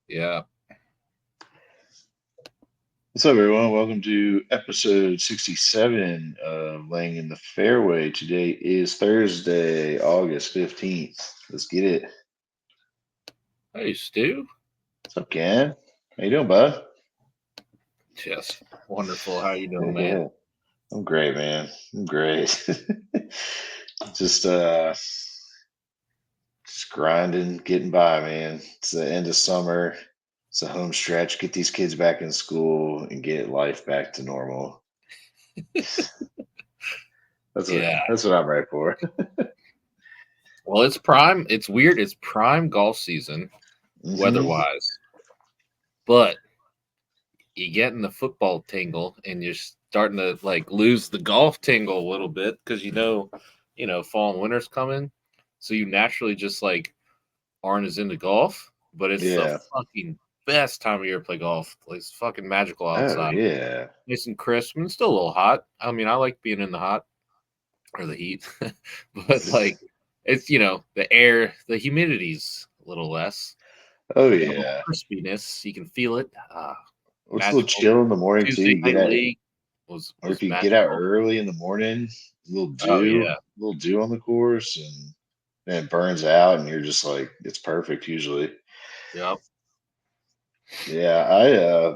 Yeah. What's up, everyone? Welcome to episode 67 of Laying in the Fairway. Today is Thursday, August 15th. Let's get it. Hey, Stu. What's up, Ken? How you doing, bud? Yes. Wonderful. How you doing, Good, man? good. I'm great, man. I'm great. just just grinding, getting by, man. It's the end of summer. It's a home stretch. Get these kids back in school and get life back to normal. That's what Yeah. that's what I'm ready for. Well, it's prime. It's weird. It's prime golf season, hmm weather-wise. But you get in the football tingle, and you're starting to like lose the golf tingle a little bit because fall and winter's coming, so you naturally just like aren't as into golf. But it's the Yeah. fucking best time of year to play golf. Like, it's fucking magical Oh outside. yeah. Nice and crisp, and it's still a little hot. I mean, I like being in the hot or the heat, but like it's the air, the humidity's a little less. Oh You got a little yeah. crispiness. You can feel it. It's a little Magical. chill in the morning too. Tuesday You get night out, league was or if was you get out magical. early in the morning, Oh yeah. a little dew on the course, and then it burns out, and you're just like, it's perfect usually. Yep. Yeah,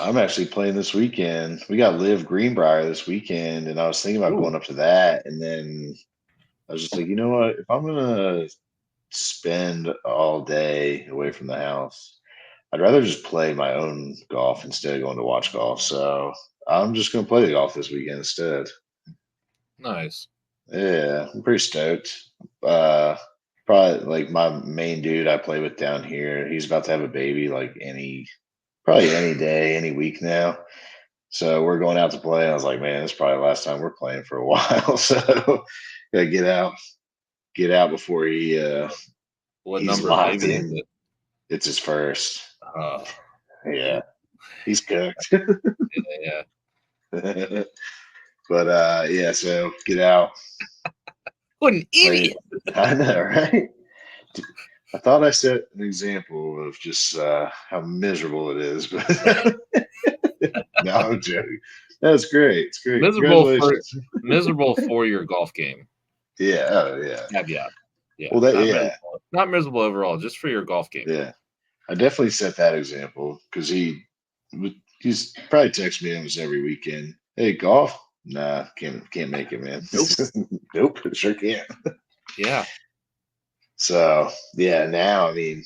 I'm actually playing this weekend. We got Live Greenbrier this weekend, and I was thinking about Ooh. going up to that, and then I was just like, you know what? If I'm gonna spend all day away from the house, I'd rather just play my own golf instead of going to watch golf. So I'm just going to play the golf this weekend instead. Nice. Yeah, I'm pretty stoked. Uh, Probably like my main dude I play with down here. He's about to have a baby like probably any day, any week now. So we're going out to play. I was like, man, this is probably the last time we're playing for a while. So gotta get out before What he's number locked baby is in. it? It's his first. Uh, Yeah, yeah. he's cooked. Yeah. But yeah, so get out, What an play. idiot. I know, right? I thought I set an example of just how miserable it is, but no, I'm joking. That's great. It's great. Miserable for Congratulations. miserable for your golf game. Yeah. Oh, yeah. Caveat. Yeah. Well, that Not yeah, miserable. Not miserable overall, just for your golf game. yeah. I definitely set that example because he's probably texts me almost every weekend. Hey, golf? Nah, can't make it, man. Nope. Nope, sure can't. Yeah. So yeah, now I mean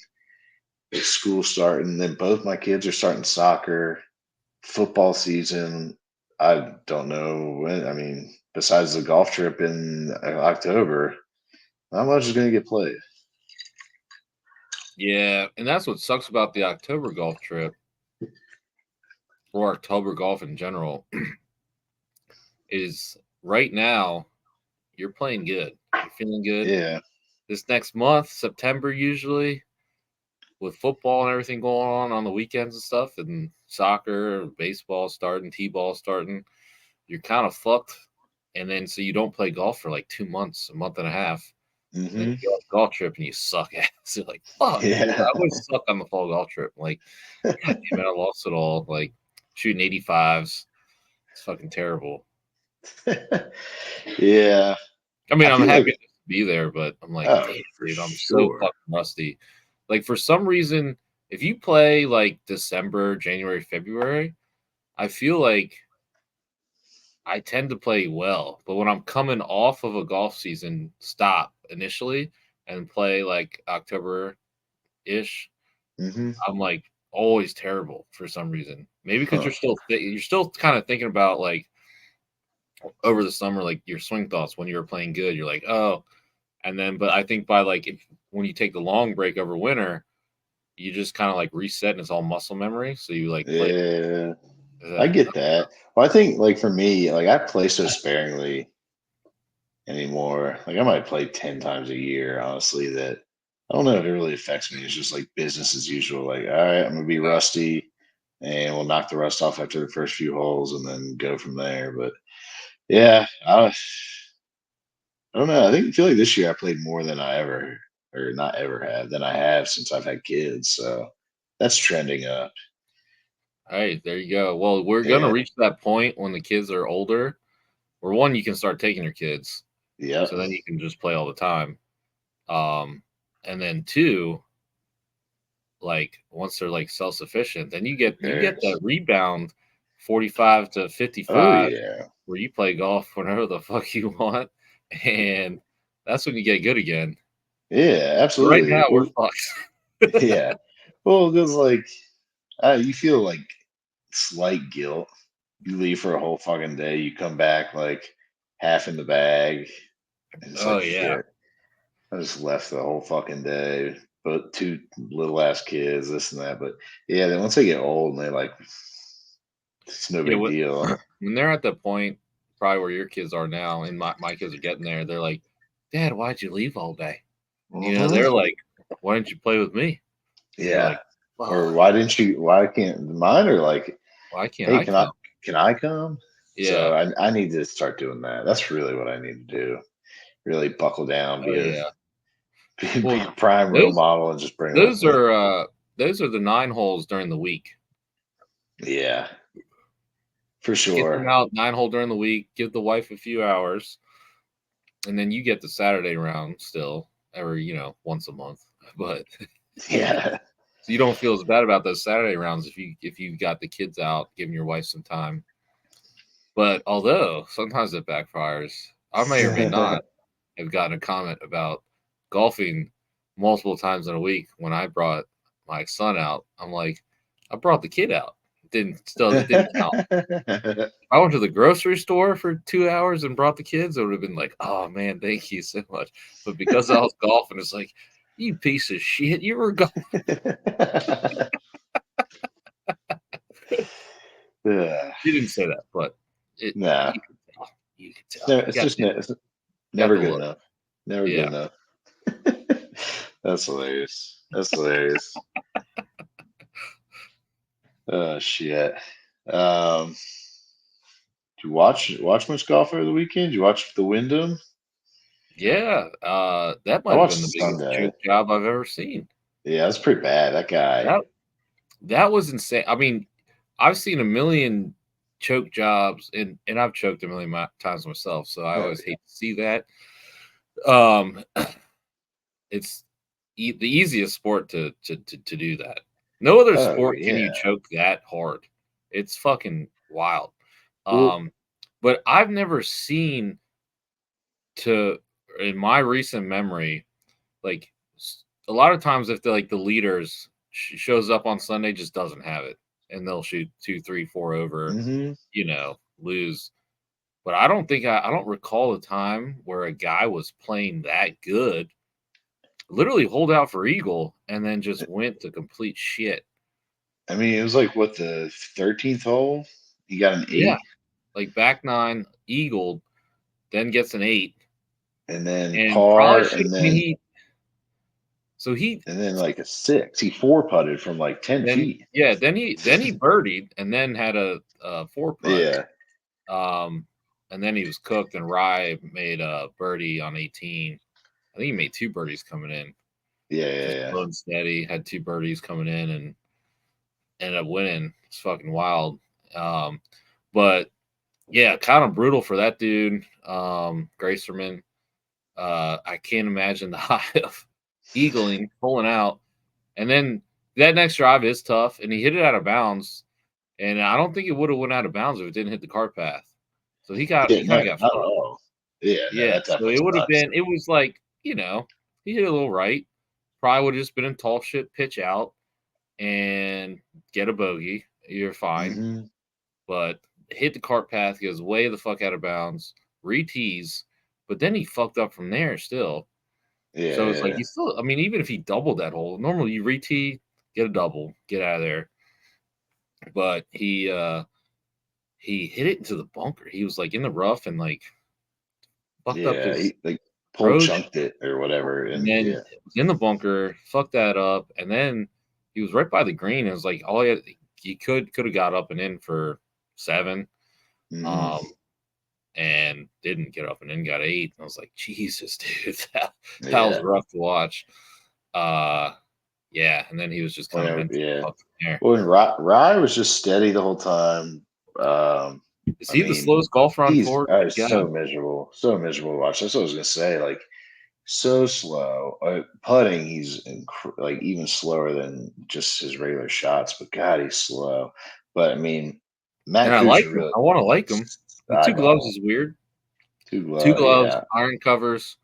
it's school starting, then both my kids are starting soccer, football season. I don't know when. I mean, besides the golf trip in October, not much is going to get played. Yeah, and that's what sucks about the October golf trip or October golf in general is right now you're playing good. You're feeling good. Yeah. This next month, September usually, with football and everything going on the weekends and stuff, and soccer, baseball starting, t-ball starting, you're kind of fucked. And then so you don't play golf for like 2 months, a month and a half, and then hmm you go on a golf trip and you suck ass. You're like, fuck. I Yeah. always suck on the fall golf trip. I'm like, God damn it, I lost it all. Like shooting 85s. It's fucking terrible. Yeah. I mean, I I'm feel happy like, to be there, but I'm like, oh, damn, for dude, I'm so sure. fucking rusty. Like for some reason, if you play like December, January, February, I feel like I tend to play well. But when I'm coming off of a golf season stop initially and play like October ish, hmm I'm like always terrible for some reason. Maybe because Huh. you're still kind of thinking about like over the summer, like your swing thoughts when you were playing good. You're like, oh, and then but I think by like if when you take the long break over winter, you just kind of like reset and it's all muscle memory. So you like play. Yeah. I Uh, get that. Well, I think like for me, like I play so sparingly anymore. Like I might play 10 times a year, honestly, that I don't know if it really affects me. It's just like business as usual. Like, all right, I'm gonna be rusty and we'll knock the rust off after the first few holes and then go from there. But yeah, I don't know. I feel like this year I played more than I ever or not ever have, than I have since I've had kids. So that's trending up. Hey, there you go. Well, we're gonna Yeah. reach that point when the kids are older, where one, you can start taking your kids, Yep. so then you can just play all the time. And then two, like once they're like self sufficient, then you get Yes. that rebound 45 to Oh 55 yeah. where you play golf whenever the fuck you want, and that's when you get good again. Yeah, But right absolutely. now we're Well, fucked. yeah. Well, because like you feel like slight guilt. You leave for a whole fucking day. You come back like half in the bag, and it's Oh like yeah. shit. I just left the whole fucking day. But two little ass kids, this and that. But yeah, then once they get old and they like, it's no Yeah, big deal. when they're at the point probably where your kids are now, and my kids are getting there, they're like, "Dad, why'd you leave all day?" Hmm. They're like, "Why didn't you play with me?" And you're Yeah. like, Or "Fuck, why didn't you? Why can't mine are like, why can't hey, I come?" can I come? So Yeah. I need to start doing that. That's really what I need to do. Really buckle down, Oh yeah. be Well, a prime role those model, and just bring them with those me. are uh those are the 9 holes during the week. Yeah, for Get them sure. out 9 hole during the week. Give the wife a few hours, and then you get the Saturday round still every once a month. But Yeah. so you don't feel as bad about those Saturday rounds if you got the kids out, giving your wife some time. But although sometimes it backfires, I may or may not have gotten a comment about golfing multiple times in a week when I brought my son out. I'm like, I brought the kid out. It didn't count. I went to the grocery store for 2 hours and brought the kids. It would have been like, oh man, thank you so much. But because I was golfing, it's like, you piece of shit, you were golfing. Yeah. You didn't say that, but it Nah, you could tell. You could tell. You got it's got never the good look. enough. Never good Yeah. enough. That's hilarious. That's hilarious. Oh shit. Um, did you watch much golf over the weekend? Did you watch the Wyndham? Yeah. That I might have been watched the biggest Sunday. choke job I've ever seen. Yeah, that's pretty bad. That guy. That that was insane. I mean, I've seen a million choke jobs, and I've choked a million times myself, so I Oh always hate to see that. Um, it's the easiest sport to do that. No other oh sport can you yeah. choke that hard. It's fucking wild. Well, Um, but I've never seen to in my recent memory, like a lot of times if the leaders shows up on Sunday, just doesn't have it, and they'll shoot two, three, four over, hmm lose. But I don't recall a time where a guy was playing that good, literally hold out for eagle, and then just went to complete shit. I mean, it was like what, the 13th hole? He got an Yeah, 8, like back nine, eagle, then gets an 8, and then and probably par, should. I mean, he and then like a 6. He four putted from like 10 then feet. yeah, then he birdied, and then had a four putt. Yeah, Um, and then he was cooked, and Rye made a birdie on 18. I think he made two birdies coming in, yeah, just yeah, slow and steady. Had two birdies coming in, and ended up winning. It's fucking wild. Um, but yeah, kind of brutal for that dude, Gracerman. I can't imagine the high of eagling, pulling out, and then that next drive is tough, and he hit it out of bounds, and I don't think it would have went out of bounds if it didn't hit the cart path. So he got yeah. he kind No, of got not at fucked. all. Yeah, no, Yeah, that so definitely it would have sucks. been. It was like he hit a little right. Probably would have just been in tall shit, pitch out, and get a bogey. You're fine, Hmm. but hit the cart path, goes way the fuck out of bounds, re-tees, but then he fucked up from there still. Yeah, So it's like yeah, he still. I mean, even if he doubled that hole, normally you re-tee, get a double, get out of there. But he hit it into the bunker. He was like in the rough and like fucked up yeah. his He like pull approach, chunked it or whatever, and and then yeah, was in the bunker, fucked that up, and then he was right by the green. It was like all he could have got up and in for 7. hmm Um, and didn't get up and then got 8. And I was like, Jesus, dude, that was Yeah. rough to watch. Yeah, and then he was just kind of mentally Yeah. fucked from there. Well, and Rye was just steady the whole time. Is I he the mean, slowest golfer on he's tour? Yeah, so miserable, to watch. That's what I was gonna say. Like, so slow. Putting, he's like even slower than just his regular shots. But God, he's slow. But I mean, and Matt I like Kuchar him. really. I want to like him. The I 2 gloves don't. is weird. Too 2 glow. gloves, Yeah, iron covers.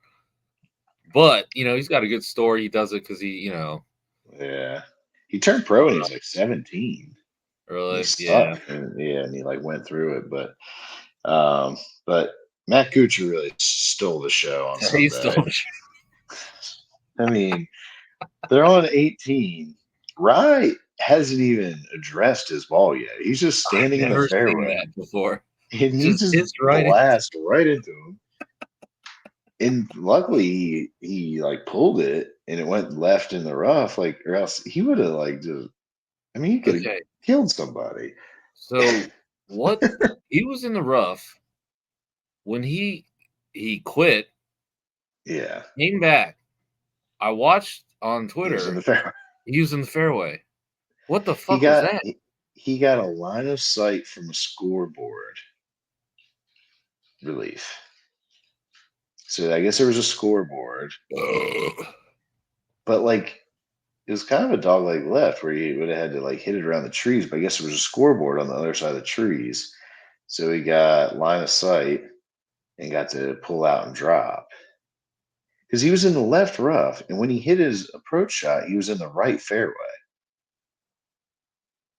But he's got a good story. He does it because yeah. He turned pro when he was like 17. And he really, yeah. sucked. And he like went through it. Um, but Matt Kuchar really stole the show on He's still. Sunday. I mean, they're on 18. Rye hasn't even addressed his ball yet. He's just I've standing in the never seen fairway, that before. and he Just just hits right in. blasts right into him. And luckily, he like pulled it, and it went left in the rough. Like, or else he would have like just. I mean, he could have Okay, killed somebody. so what? He was in the rough when he quit, Yeah, came back. I watched on he was in Twitter. the fairway. He was in the fairway. What the He fuck was got that? he got a line of sight from a scoreboard relief. So I guess there was a scoreboard, but like it was kind of a dog leg left where he would have had to like hit it around the trees. But I guess there was a scoreboard on the other side of the trees, so he got line of sight and got to pull out and drop because he was in the left rough, and when he hit his approach shot, he was in the right fairway.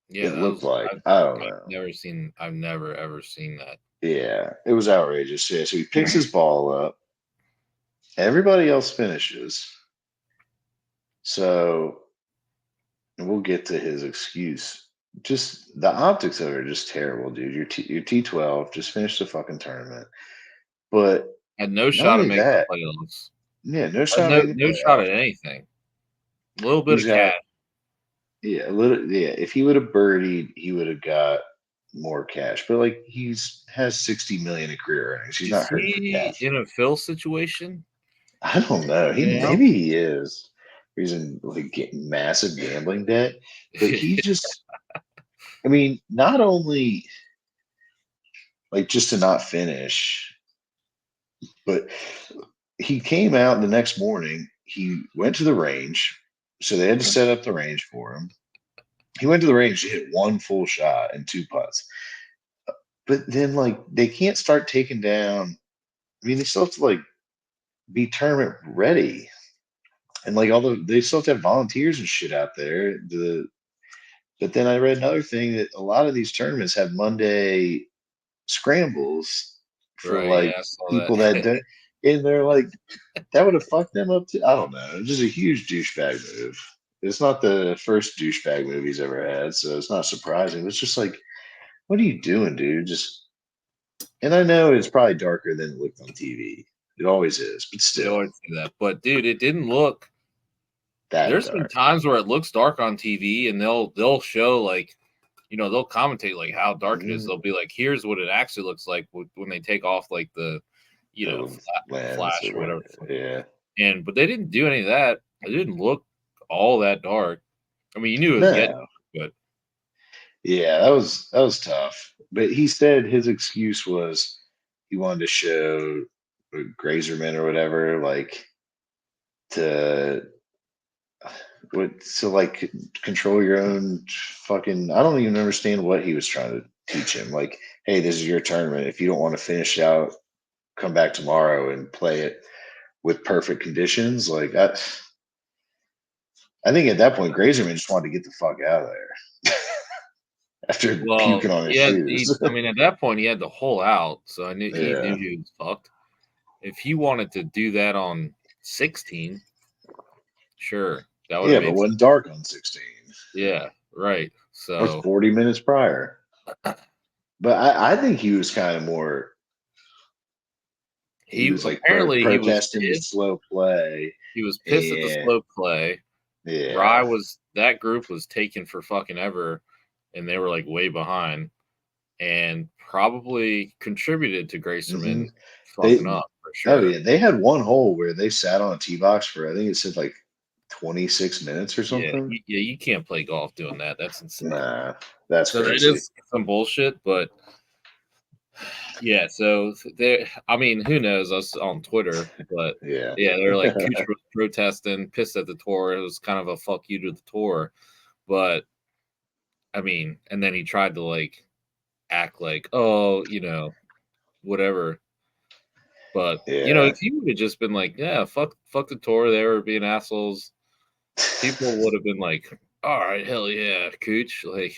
Yeah, It that looked was. like I've, I don't I've know. never seen. I've never ever seen that. Yeah, it was outrageous. Yeah, so he picks his ball up. Everybody else finishes. So and we'll get to his excuse. Just the optics of it are just terrible, dude. You're T12, just finished the fucking tournament. But Had no not shot of only making the that, playoffs. yeah, no Had shot at no making the no shot playoffs. at anything. A little bit He's of got cash. yeah, a little yeah. If he would have birdied, he would have got more cash. But like has 60 million in career earnings. He's Is not hurting for he cash. in a Phil situation? I don't know. Yeah. Maybe he is. He's in like getting massive gambling debt. But he just I mean, not only like just to not finish, but he came out the next morning. He went to the range, so they had to set up the range for him. He went to the range to hit one full shot and 2 putts. But then, like, they can't start taking down. I mean, they still have to like be tournament ready, and like they still have to have volunteers and shit out there. But then I read another thing that a lot of these tournaments have Monday scrambles for Right. Yeah, like I saw people that. that don't, and they're like that would have fucked them up too. I don't know. It's just a huge douchebag move. It's not the first douchebag move he's ever had, so it's not surprising. It's just like, what are you doing, dude? Just and I know it's probably darker than it looked on TV. It always is, but You still, always see that. But dude, it didn't look. that There's been dark. times where it looks dark on TV, and they'll show like, they'll commentate like how dark it is. Mm, They'll be like, "Here's what it actually looks like when they take off like the, the lens flash or or whatever." whatever. Yeah. But they didn't do any of that. It didn't look all that dark. I mean, you knew it was getting, No. but Yeah, that was tough. But he said his excuse was he wanted to show Grazerman or whatever, like to like control your own fucking. I don't even understand what he was trying to teach him. Like, hey, this is your tournament. If you don't want to finish out, come back tomorrow and play it with perfect conditions. Like I think at that point, Grazerman just wanted to get the fuck out of there after well, puking on his yeah. shoes. I mean, at that point, he had the hole out, so I knew he knew Yeah. he was fucked. If he wanted to do that on 16, sure, that would have Yeah, but made it sense. wasn't dark on 16. Yeah, right. Or So 40 minutes prior. But I think he was kind of more. He he was like apparently he was protesting the pissed. slow play, He was pissed at the and slow play. yeah, That group was taken for fucking ever, and they were like way behind. and probably contributed to Hmm. Grayserman fucking They up for oh sure. yeah, they had one hole where they sat on a tee box for I think it said like 26 minutes or Yeah, something. you can't play golf doing that. That's insane. Nah, that's So that crazy. is some bullshit, but yeah. So there, I mean, who knows us on Twitter, but Yeah. yeah, they're like Kucher was protesting, pissed at the tour. It was kind of a fuck you to the tour, but I mean, and then he tried to like act like, oh, whatever. But Yeah. if he would have just been like, yeah, fuck the tour, they were being assholes, people would have been like, all right, hell yeah, Cooch. Like,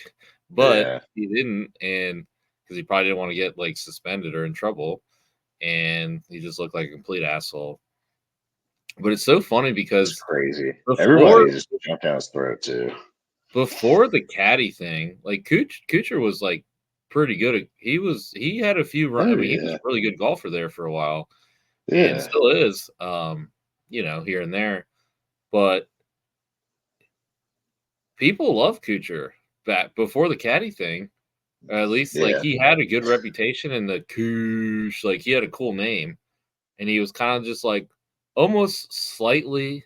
but Yeah. he didn't, and because he probably didn't want to get like suspended or in trouble, and he just looked like a complete asshole. But it's so funny It's because crazy. before Everybody just jumped down his throat too. before the caddy thing, like Kuchar was like pretty good. He had a few. Oh I mean, he was yeah. a really good golfer there for a while, and Yeah. still is. Here and there, but people love Kuchar back before the caddy thing. At least like Yeah. he had a good reputation in the Kuch, like he had a cool name, and he was kind of just like almost slightly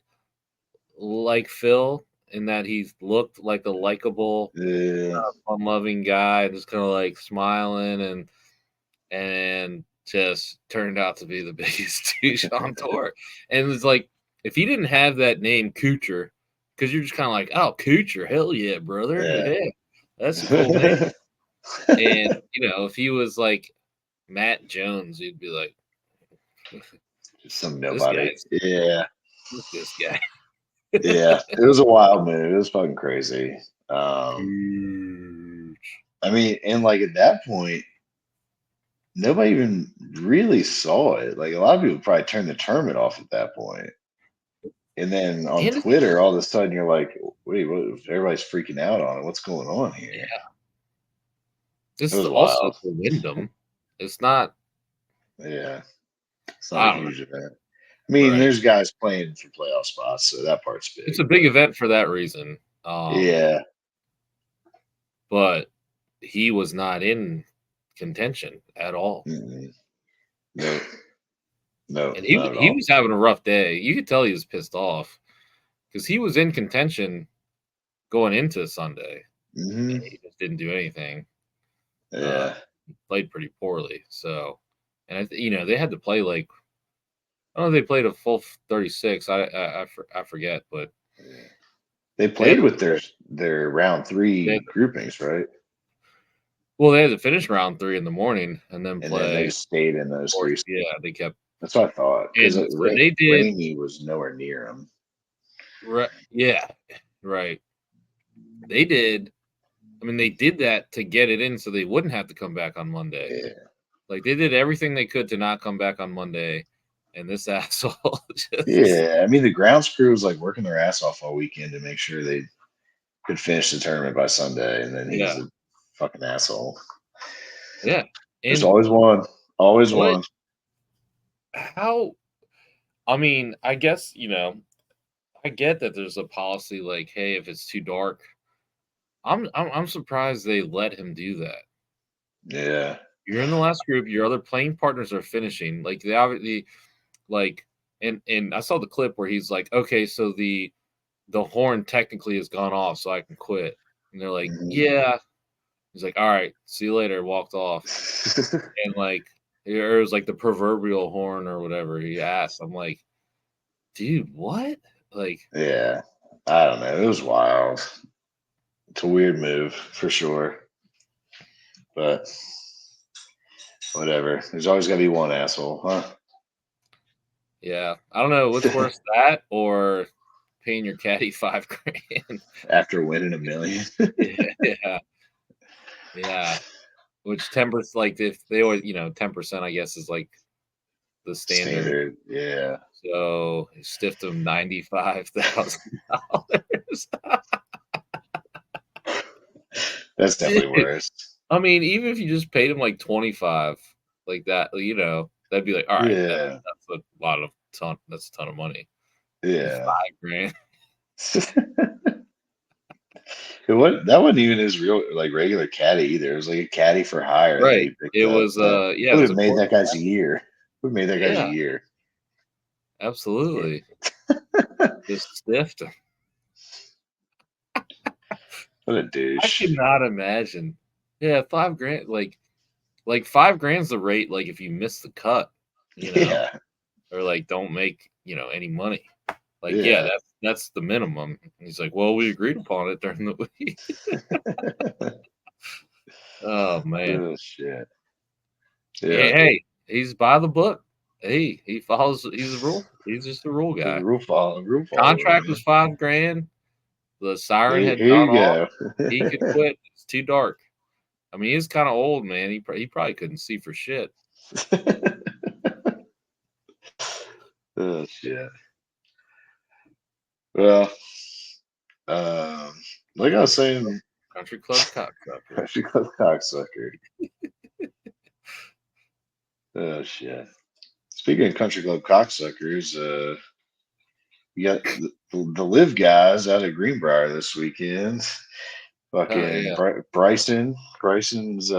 like Phil in that he looked like a likable, Yeah. fun-loving guy, just kind of like smiling and just turned out to be the biggest douche on tour. And it's like if he didn't have that name Kucher, because you're just kind of like, oh, Kucher, hell yeah, brother, Yeah. yeah, that's a cool name. And if he was like Matt Jones, you'd be like, Some this nobody. guy's Yeah. look this guy. Yeah. It was a wild move. It was fucking crazy. Um, Cooch. I mean, and like at that point, nobody even really saw it. Like a lot of people probably turned the tournament off at that point. And then on And Twitter, all of a sudden you're like, wait, what, everybody's freaking out on it. What's going on here? yeah, It this is was also wild. for Wyndham. It's not. Yeah. It's not a I don't know. huge event. I mean, Right. there's guys playing for playoff spots, so that part's It's big. a big But event for that reason. yeah, But he was not in contention at all. mm-mm. No, no, And he not at he all. was having a rough day. You could tell he was pissed off because he was in contention going into Sunday, and Hmm. he just didn't do anything. Uh, Yeah, Played pretty poorly. So, and they had to play like I don't know if they played a full 36. I forget, but yeah. They they had played with their round they three had groupings, right? they had to finish round 3 in the morning and then And then they play just stayed in those fourth. three. Yeah, they kept That's what I thought because and so they did. Rainey was nowhere near him. Yeah, right. They did. I mean, they did that to get it in so they wouldn't have to come back on Monday. Yeah, Like they did everything they could to not come back on Monday, and this asshole just yeah. I mean, the grounds crew was like working their ass off all weekend to make sure they could finish the tournament by Sunday, and then he's yeah, a fucking asshole. yeah. There's And always one. Always what? one. How? I mean, I guess I get that there's a policy like, hey, if it's too dark, I'm surprised they let him do that. Yeah. You're in the last group. Your other playing partners are finishing. Like they obviously like, and I saw the clip where he's like, okay, so the horn technically has gone off, so I can quit. And they're like, Mhm. yeah. He's like, all right, see you later. Walked off, and like, it was like the proverbial horn or whatever he asked. I'm like, dude, what? Like, Yeah. I don't know. It was wild. It's a weird move for sure. But whatever. There's always gotta be one asshole, huh? yeah, I don't know what's worse, that or paying your caddy 5 grand. After winning 1 million. Yeah, yeah, yeah. Which 10%, like if they were, 10%, I guess is like the standard. Standard. Yeah. So he stiffed him $95,000. That's definitely Dude, worse. I mean, even if you just paid him like 25, like that, that'd be like, all right, Yeah. that's a lot of that's a ton of money. Yeah. 5 grand. What that wasn't even his real like regular caddy either. It was like a caddy for hire that Right. he picked It up. was That yeah, it would was have a made court. that guy's year. Would have made that guy's Yeah, year. Yeah. absolutely. Just stiffed. What a I douche. cannot imagine. Yeah, 5 grand, like 5 grand's the rate. Like if you miss the cut, you know, Yeah. or like don't make any money. Like yeah, Yeah. that's the minimum. And he's like, well, we agreed upon it during the week. Oh man. Oh shit. Hey, Yeah. hey, he's by the book. Hey, he follows. He's a rule. He's just a rule He's a guy. rule follower, Contract man. was 5 grand. The siren had Here gone you off. go. He could quit. It's too dark. I mean, he's kind of old, man. He probably couldn't see for shit. Oh shit. Well, um, like I was saying, Country club cocksucker. she called cocksucker. Oh shit. Speaking of country club cocksuckers, you got the live guys out of Greenbrier this weekend. Oh Fucking yeah, Bryson. Bryson's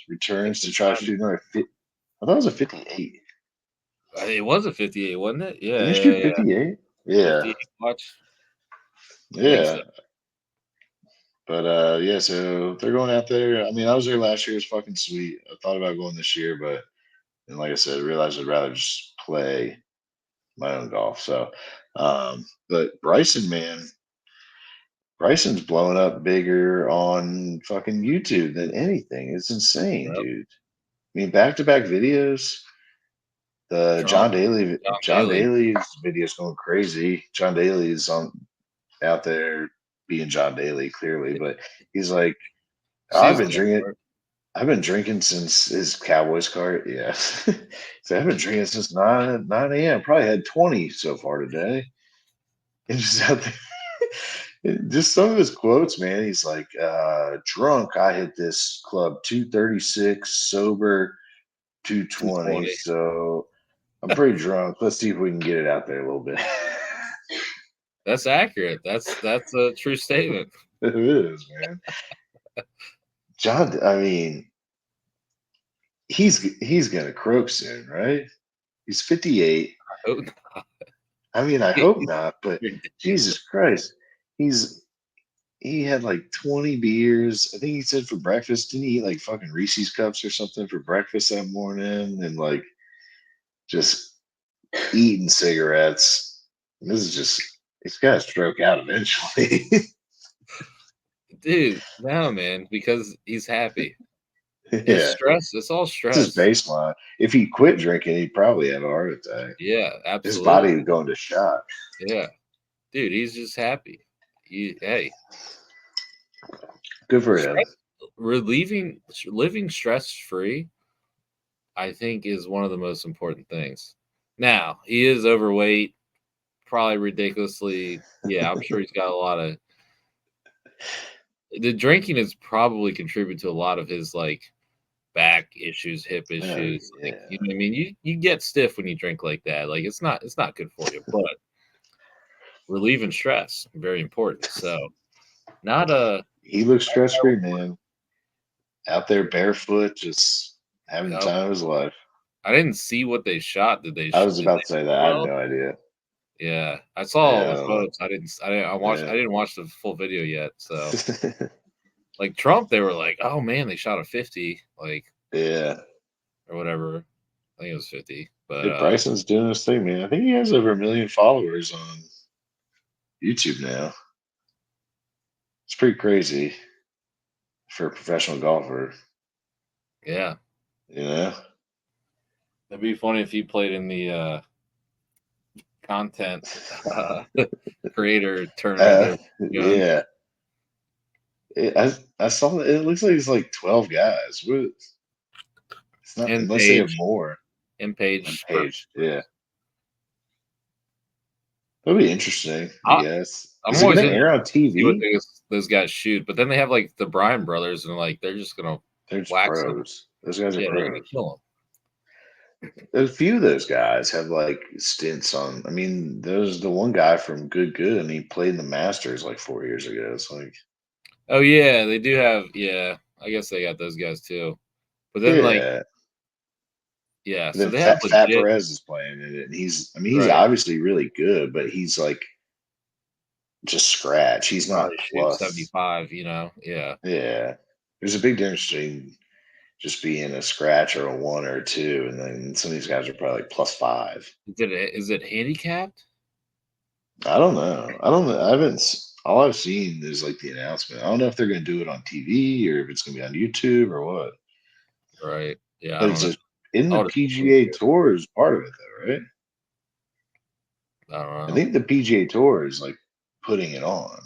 returns to making try to time. shoot another. I thought it was a 58. It was a 58, wasn't it? Did Yeah, he yeah, shoot yeah. 58? Yeah, 58 watch. I think so. yeah. But yeah, so they're going out there. I mean, I was there last year. It was fucking sweet. I thought about going this year, but and like I said, I realized I'd rather just play my own golf. So, but Bryson, man, Bryson's blowing up bigger on fucking YouTube than anything. It's insane, Yep. dude. I mean, back to back videos. The Trump, John John Daly. Daly's video's going crazy. John Daly's on out there being John Daly clearly, but he's like, "Oh, See his golf cart. I've been drinking since his Cowboys cart. Yeah, so I've been drinking since 9 a.m. Probably had 20 so far today. And just out there, just some of his quotes, man. He's like, "Drunk, I hit this club 236, sober 220. 220. So I'm pretty drunk. Let's see if we can get it out there a little bit." That's accurate. That's a true statement. It is, man. John, I mean, he's gonna croak soon, right? He's 58. I hope I mean, I not. hope not, but Jesus Ridiculous. Christ, he's he had like 20 beers. I think he said for breakfast. Didn't he eat like fucking Reese's cups or something for breakfast that morning? And like just eating cigarettes. This is just it's gotta stroke out eventually. Dude, no, man, because he's happy. It's Yeah. stress. It's all It's his stress. baseline. If he quit drinking, he'd probably have a heart attack. Yeah, His body absolutely. would go into shock. Yeah. Dude, he's just happy. Hey, Good for him. stress, living stress free, I think, is one of the most important things. Now, he is overweight, probably ridiculously. Yeah, I'm sure he's got a lot of the drinking has probably contributed to a lot of his like back issues, hip Oh issues. Like, you yeah. know what I mean? You get stiff when you drink like that. Like it's not good for you, but relieving stress, very important. So not a He looks stress free, man. Out there barefoot, just having the uh, time of his life. I didn't see what they shot. Did they I was did about they to say shoot that. I have well? no idea. Yeah, I saw all Yeah, I the don't know. photos. I Yeah. didn't watch the full video yet. So like Trump, they were like, "Oh man, they shot a 50 like Yeah. or whatever." I think it was 50. But Hey, Bryson's doing his thing, man. I think he has over 1 million followers on YouTube now. It's pretty crazy for a professional golfer, yeah, you know? it'd be funny if he played in the content uh, creator tournament there. Young. Yeah. I saw it looks like it's like 12 guys. It's not And unless they have Page more and on Page page. first. Yeah. That'll be interesting, I I, guess. I'm Is it always gonna interested air on to see what TV? those guys shoot, but then they have like the Bryan brothers, and like they're just gonna They're just wax them. pros. Those guys are Yeah, they're gonna pros. kill A few of those guys have like stints on. I mean, there's the one guy from Good Good, and he played in the Masters like 4 years ago. It's like, Oh yeah, they do have. Yeah, I guess they got those guys too. But then like, Yeah. yeah, And so then they have Fat legit. Perez is playing in it, and he's Right. obviously really good, but he's like just scratch. He's Probably not shoot plus. 75. You know. Yeah. Yeah. There's a big difference between just being a scratch or a one or a two, and then some of these guys are probably like plus five. Is it handicapped? I don't know. I don't know. I haven't. All I've seen is like the announcement. I don't know if they're going to do it on TV or if it's going to be on YouTube or what. Right. Yeah, I But don't it's know. just in I the would assume PGA too. Tour is part of it, though, right? I don't I know. think the PGA Tour is like putting it on,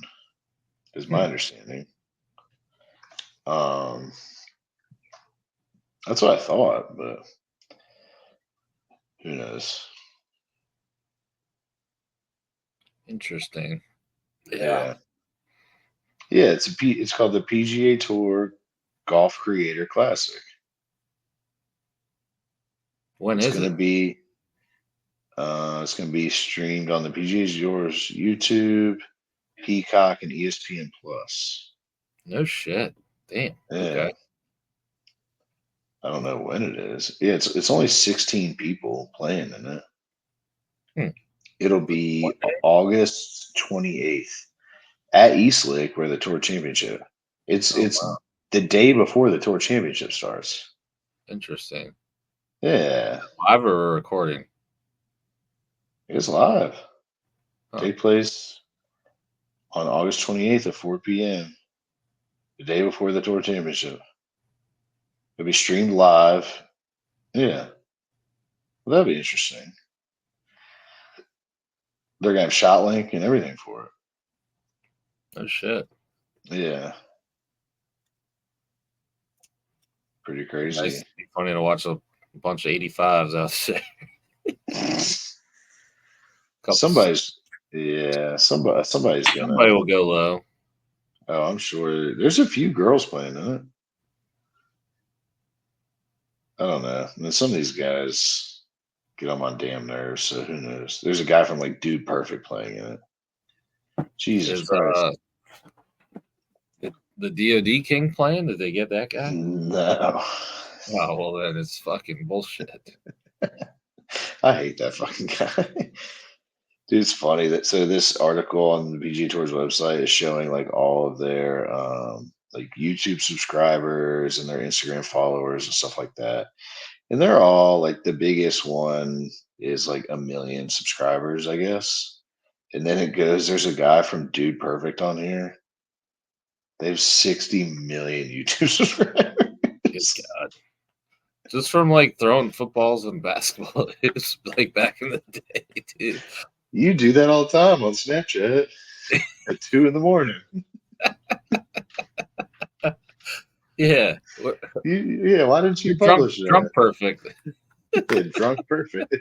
is my Hmm. understanding. Um, that's what I thought, but who knows? Interesting. Yeah. Yeah, yeah. It's called the PGA Tour Golf Creator Classic. When It's is gonna it? be it's gonna be streamed on the PGA Tour's YouTube, Peacock, and ESPN Plus. No shit. Damn. Okay. Yeah, I don't know when it is. Yeah, it's only 16 people playing in it. Hmm. It'll be August 28th at East Lake, where the Tour Championship. Oh It's wow. the day before the Tour Championship starts. Interesting. Yeah, Live or recording? it's live. Huh. Take place on August 28th at 4 p.m. the day before the Tour Championship. It'll be streamed live. Yeah, well, that'd be interesting. They're gonna have shot link and everything for No shit. it. Yeah, pretty Nice. crazy. Be funny to watch a bunch of 85s out there. Couple. Somebody's yeah, somebody's Somebody gonna will go low. oh, I'm sure there's a few girls playing in it. I don't know. And then some of these guys get on my damn nerves, so who knows? There's a guy from like Dude Perfect playing in it. Jesus Is Christ. the DoD King playing? Did they get that guy? No. Oh well, then it's fucking bullshit. I hate that fucking guy. Dude, it's funny that so this article on the PG Tours website is showing like all of their like YouTube subscribers and their Instagram followers and stuff like that. And they're all like the biggest one is like 1 million subscribers, I guess. And then it goes, there's a guy from Dude Perfect on here. They have 60 million YouTube Good subscribers. God. Just from like throwing footballs and basketball, it was like back in the day, dude. You do that all the time on Snapchat at 2 in the morning. Yeah, Yeah, why didn't you you're drunk, publish drunk that? perfect. Yeah, drunk perfect.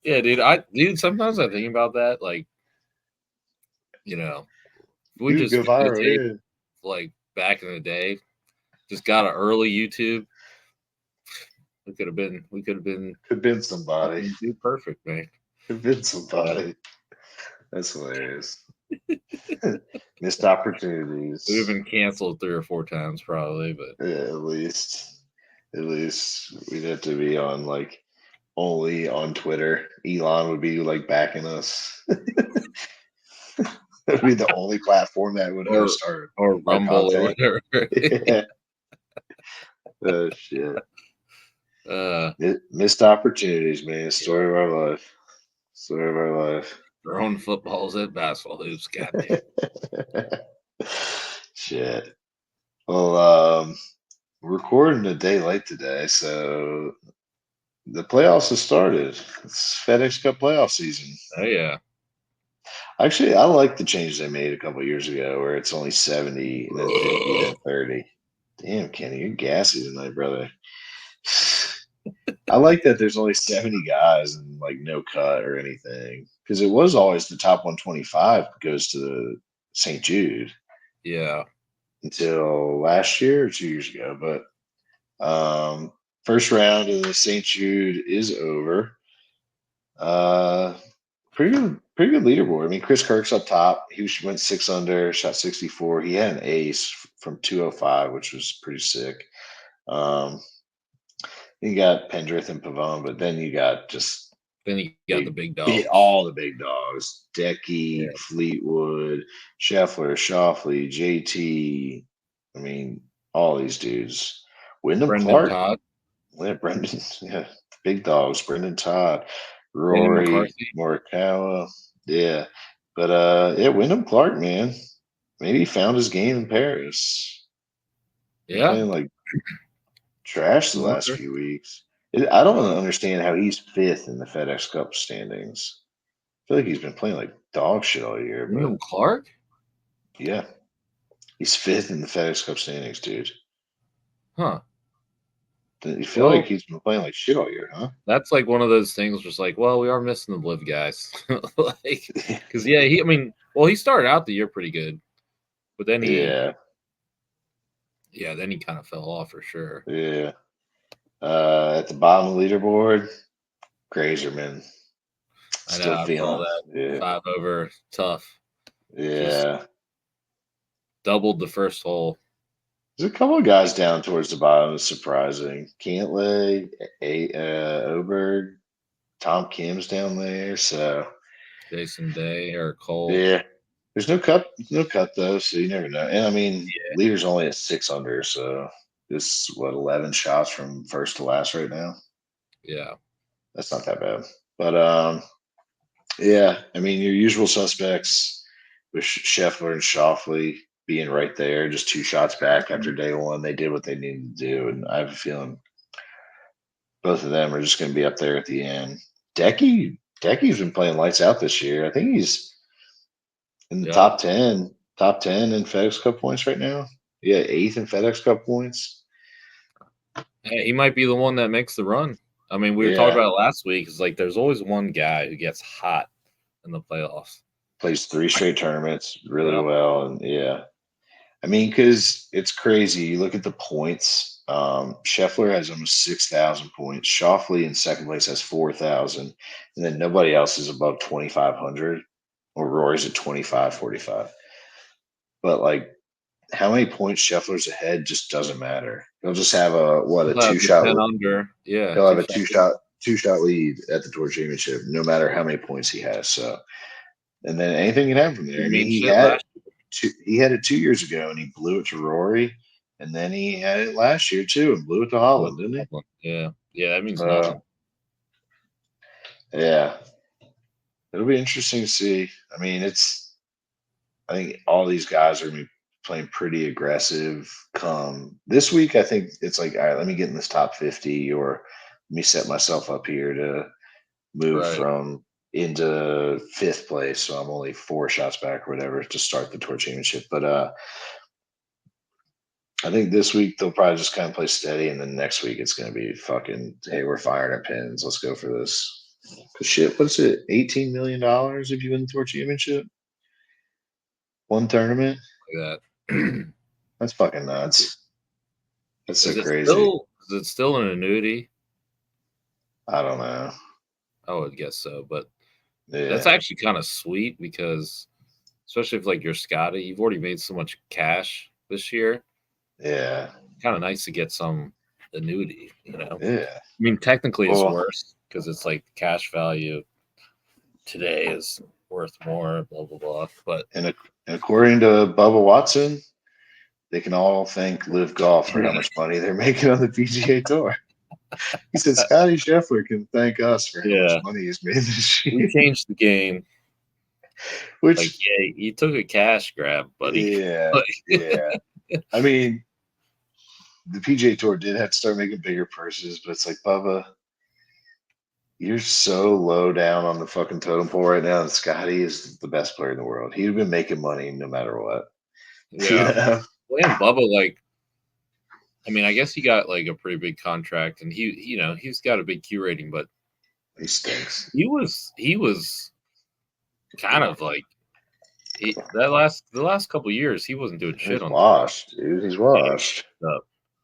Yeah, dude. Sometimes I think about that. Like, you know, if we You would just go viral, videotape yeah. like back in the day, just got an early YouTube. We could have been Could have been somebody. fucking dude perfect, man. Could have been Yeah. somebody. That's hilarious. Missed We'd have opportunities. been canceled 3 or 4 times probably, but Yeah, at least. At least we'd have to be on like only on Twitter. Elon would be like backing us. That'd be the only platform that would or host or our Rumble or content. whatever. Yeah. Oh shit. uh, Missed opportunities, man. yeah, Story of our life. Story of our life. throwing footballs at basketball hoops. Goddamn. Shit. Well, we're recording a day late today, so the playoffs have started. It's FedEx Cup playoff season. Oh yeah. Actually, I like the change they made a couple years ago where it's only 70 and then 50, then 30. Damn, Kenny, you're gassy tonight, brother. I like that there's only 70 guys and like no cut or anything. Because it was always the top 125 goes to the St. Jude Yeah. until last year or 2 years ago. But first round of the St. Jude is over. Uh, pretty pretty good leaderboard. I mean, Chris Kirk's up top. Went 6 under, shot 64. He had an ace from 205, which was pretty sick. Um, you got Pendrith and Pavone, but then you got just Then you got the big dogs. all the big dogs. Decky, Yeah. Fleetwood, Scheffler, Shoffley, JT. I mean, all these dudes. Wyndham Brendan Clark. Todd, Yeah, Brendan. Yeah, big dogs. Brendan Todd, Danny Rory, McCarthy. Morikawa. Yeah. But yeah, Wyndham Clark, man. Maybe he found his game in Paris. Been Yeah. playing like trash the last Wonder. few weeks. I don't understand how he's fifth in the FedEx Cup standings. I feel like he's been playing like dog shit all year, Wyndham but Clark? yeah, he's fifth in the FedEx Cup standings, dude. Huh. You feel like Well, he's been playing like shit all year, huh? that's like one of those things where it's like, well, we are missing the live guys. Like, because, yeah, I mean, well, he started out the year pretty good, but then Yeah, then he kind of fell off for sure. yeah. At the bottom of the leaderboard, Grazerman. I know. Still I saw feeling. that Yeah. 5 over tough. Just Yeah. doubled the first hole. There's a couple of guys down towards the bottom. It's surprising. Cantlay, Oberg, Tom Kim's down there. So Jason Day or Cole. yeah, there's no cut though. So you never know. And I mean, leader's only at 6 under. So this what 11 shots from first to last right now. Yeah. That's not that bad. But yeah, I mean your usual suspects with Scheffler and Shoffley being right there, just 2 shots back after day one. They did what they needed to do, and I have a feeling both of them are just going to be up there at the end. Decky's been playing lights out this year. I think he's in the Yeah. top 10 in FedEx Cup points right now. Yeah, eighth in FedEx Cup points. Hey, he might be the one that makes the run. I mean, we were talking Yeah, about it last week. It's like there's always one guy who gets hot in the playoffs. plays 3 straight tournaments really Yeah. well, and yeah, I mean, because it's crazy. You look at the points. Scheffler has almost 6,000 points. Shoffley in second place has 4,000, and then nobody else is above 2,500. Or Rory's at 2545. But like, how many points Scheffler's ahead just doesn't matter. He'll just have a He'll have two the shot. 10 under. Yeah. He'll have Two a shot. two shot lead at the Tour Championship, no matter how many points he has. So, and then anything can happen from there. I I mean, mean, shit last he had it 2 years ago, and he blew it to Rory, and then he had it last year too, and blew it to Holland, didn't he? year. Yeah. Yeah. That means So nothing. yeah, it'll be interesting to see. I mean, I think all these guys are going to be playing pretty aggressive. Come this week, I think it's like, all right, let me get in this top 50, or let me set myself up here to move Right. from into fifth place. So I'm only 4 shots back or whatever to start the Tour Championship. But I think this week they'll probably just kind of play steady, and then next week it's going to be fucking, hey, we're firing our pins. Let's go for this. Cause shit, what's it? $18 million if you win the Tour Championship, one tournament. Like that. That's fucking nuts. That's so Is it crazy. still an annuity? I don't know. I would guess so, but that's Yeah, actually kind of sweet because, especially if like you're Scotty, you've already made so much cash this year. yeah, Kind of nice to get some annuity, yeah. I mean, technically it's Well, worse because it's like cash value today is worth more, blah blah blah. But and according to Bubba Watson, they can all thank Live Golf for how much money they're making on the PGA Tour. He said Scotty Scheffler can thank us for how much yeah, money he's made this we year. changed the game. Like, Which, yeah, you took a cash grab, buddy. yeah, Like, yeah. I mean, the PGA Tour did have to start making bigger purses, but it's like, Bubba, you're so low down on the fucking totem pole right now, and Scotty is the best player in the world. He'd been making money no matter what. You yeah, know? well, and Bubba, like, I mean, I guess he got like a pretty big contract, and he's got a big Q rating, but He stinks. he was kind of like the last couple years he wasn't doing shit He's on tour. washed, dude. He's washed. Uh,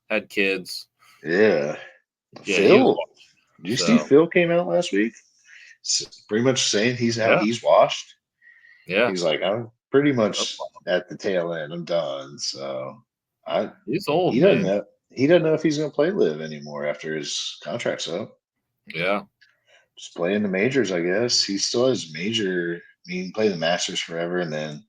had kids. Yeah. Yeah, he was Phil. washed. Did you see So Phil came out last week? pretty much saying Yeah, he's washed. yeah. He's like, I'm pretty No much problem. at the tail end. I'm done. So I He's old, he doesn't man. know he doesn't know if he's going to play live anymore after his contract's up. Yeah, Just play in the majors, I guess. He still has major. I mean, he can play the Masters forever, and then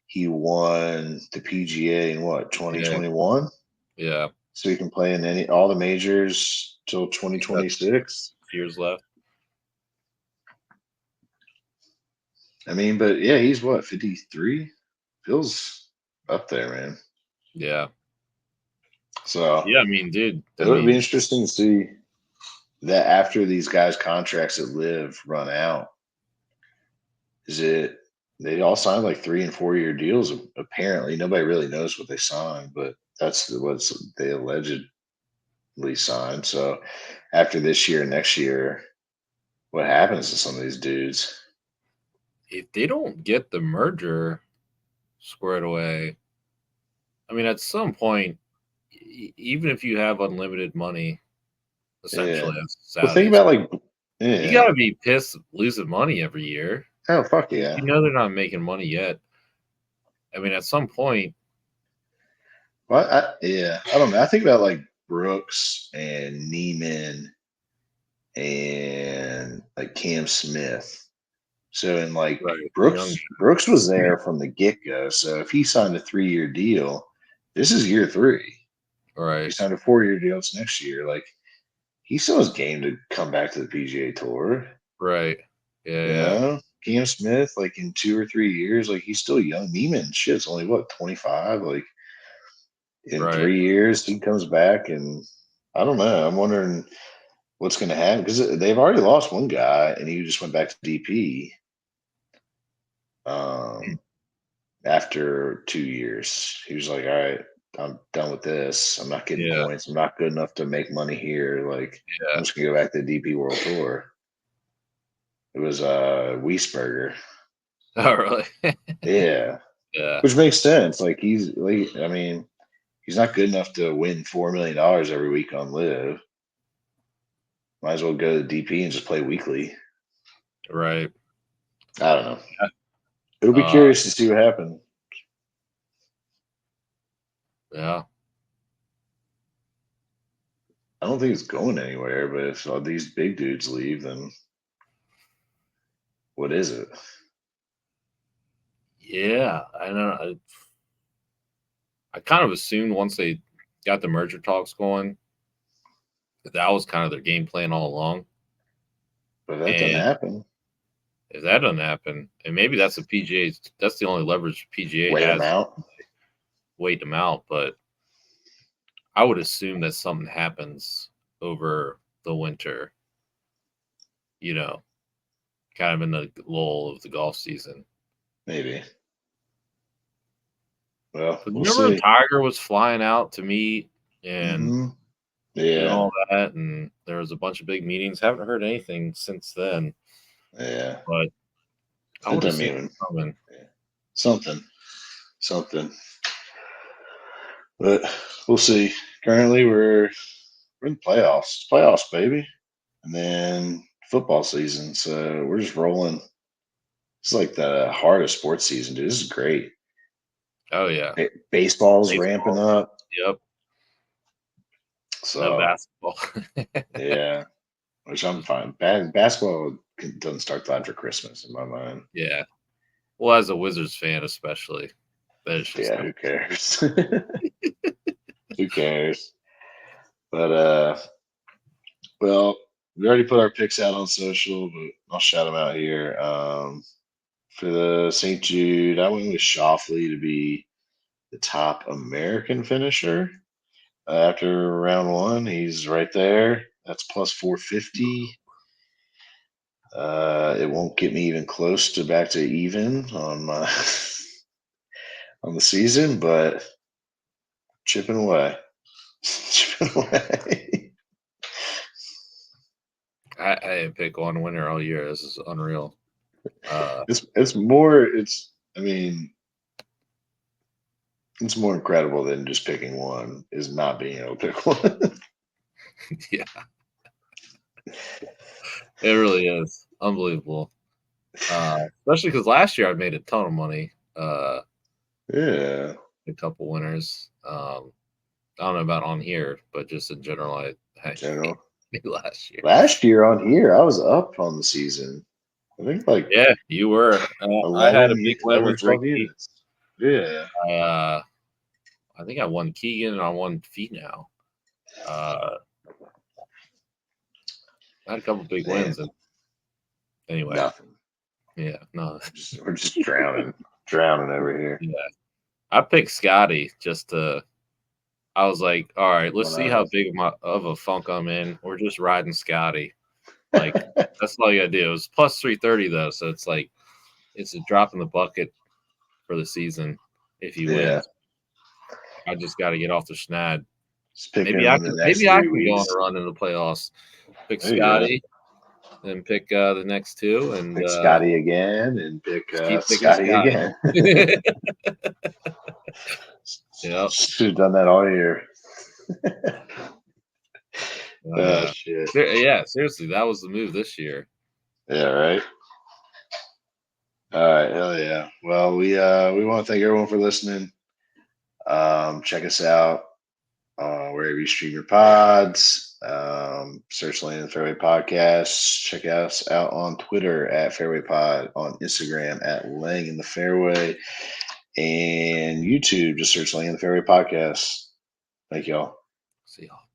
he won the PGA in what yeah, 2021. yeah. So he can play in all the majors till He's got 2026. years left. I mean, but yeah, he's what 53. Feels up there, man. Yeah, So yeah. I mean, dude. I it would be mean, interesting to see that after these guys' contracts that live run out. Is it they all signed like 3 and 4 year deals? Apparently, nobody really knows what they signed, but that's what they allegedly signed. So after this year, next year, what happens to some of these dudes? if they don't get the merger squared away, I mean, at some point, even if you have unlimited money, Yeah. essentially as Well, think Saudis, about like, you yeah. got to be pissed losing money every year. Oh fuck yeah. You know they're not making money yet. I mean, at some point, Well, yeah. I don't know. I think about like Brooks and Neiman and like Cam Smith. So and like right? The young Brooks was guys, there from the get go. So if he signed a 3 year deal, this is year three. He right, signed a 4 year deal it's next year. Like he still has game to come back to the PGA Tour. right, You yeah, know, Cam Smith, like in 2 or 3 years, like he's still young. Neiman, shit's only what 25. Like in right. 3 years, he comes back, and I don't know. I'm wondering what's going to happen because they've already lost one guy, and he just went back to DP. Um, after 2 years. He was like, "All right, I'm done with this. I'm not getting Yeah, points. I'm not good enough to make money here. Like, I'm yeah. just gonna go back to the DP World Tour." It was Wiesberger. Oh, really? Yeah, Yeah, which makes sense. Like I mean, he's not good enough to win $4 million every week on Live. Might as well go to the DP and just play weekly. right. I don't know. It'll be Uh, curious to see what happens. yeah, I don't think it's going anywhere, but if all these big dudes leave, then what is it? yeah. I don't know. I kind of assumed once they got the merger talks going that was kind of their game plan all along. But that doesn't And happen. if that doesn't happen, and maybe that's the PGA's, that's the only leverage PGA Wait them has, out. wait them out. But I would assume that something happens over the winter, you know, kind of in the lull of the golf season. Maybe. Well, But we'll remember when see. Tiger was flying out to meet and Hmm. doing Yeah. all that, and there was a bunch of big meetings. Haven't heard anything since then, Yeah. but I That would doesn't assume even. it's coming. Yeah. Something. Something. But we'll see. Currently, we're in playoffs. Playoffs, baby. And then football season. So we're just rolling. It's like the hardest sports season, dude. This is great. Oh yeah, Baseball's ramping baseball. up. Yep, no So basketball. yeah, which I'm fine. Basketball doesn't start till after Christmas in my mind. Yeah. Well, as a Wizards fan, especially, there's just Yeah, no. who cares? Who cares? But well, we already put our picks out on social, but I'll shout them out here. For the St. Jude, I went with Shoffley to be the top American finisher after round one. He's right there. That's plus 450. It won't get me even close to back to even on my on the season, but chipping away, chipping away. I didn't pick one winner all year. This is unreal. Uh, It's more. It's I mean, it's more incredible than just picking one. Is not being able to pick one. yeah, it really is. Unbelievable. Especially because last year I made a ton of money. Yeah. A couple winners. I don't know about on here, but just in general, I General. made last year. Last year on here, I was up on the season. I think like Yeah, you were. I had a 11, big win 11 with 12 Ricky. units. Yeah. Uh, I think I won Keegan and I won Fee now. I had a couple big Man, wins, and anyway, nothing. yeah, no, We're just drowning over here. yeah. I picked Scotty just to. I was like, all right, let's One see how of big of a funk I'm in. We're just riding Scotty. Like that's all you gotta do. It was plus 330 though, so it's like it's a drop in the bucket for the season if he Yeah. wins. I just got to get off the schneid. Just pick Maybe him I in the can. next Maybe I 3 can go on weeks. a run in the playoffs. Pick There you go. Scotty, then pick the next two, and Pick Scotty again and pick just keep picking Scotty Scotty. again. Yep. Should have done that all year. Oh Oh yeah. shit. Yeah. Seriously, that was the move this year. Yeah, right. All right, hell yeah. Well, we want to thank everyone for listening. Check us out wherever you stream your pods. Search Lane and Fairway Podcast. Check us out on Twitter at Fairway Pod, on Instagram at Laying in the Fairway, and YouTube. Just search Laying in the Fairway Podcast. Thank y'all. See y'all.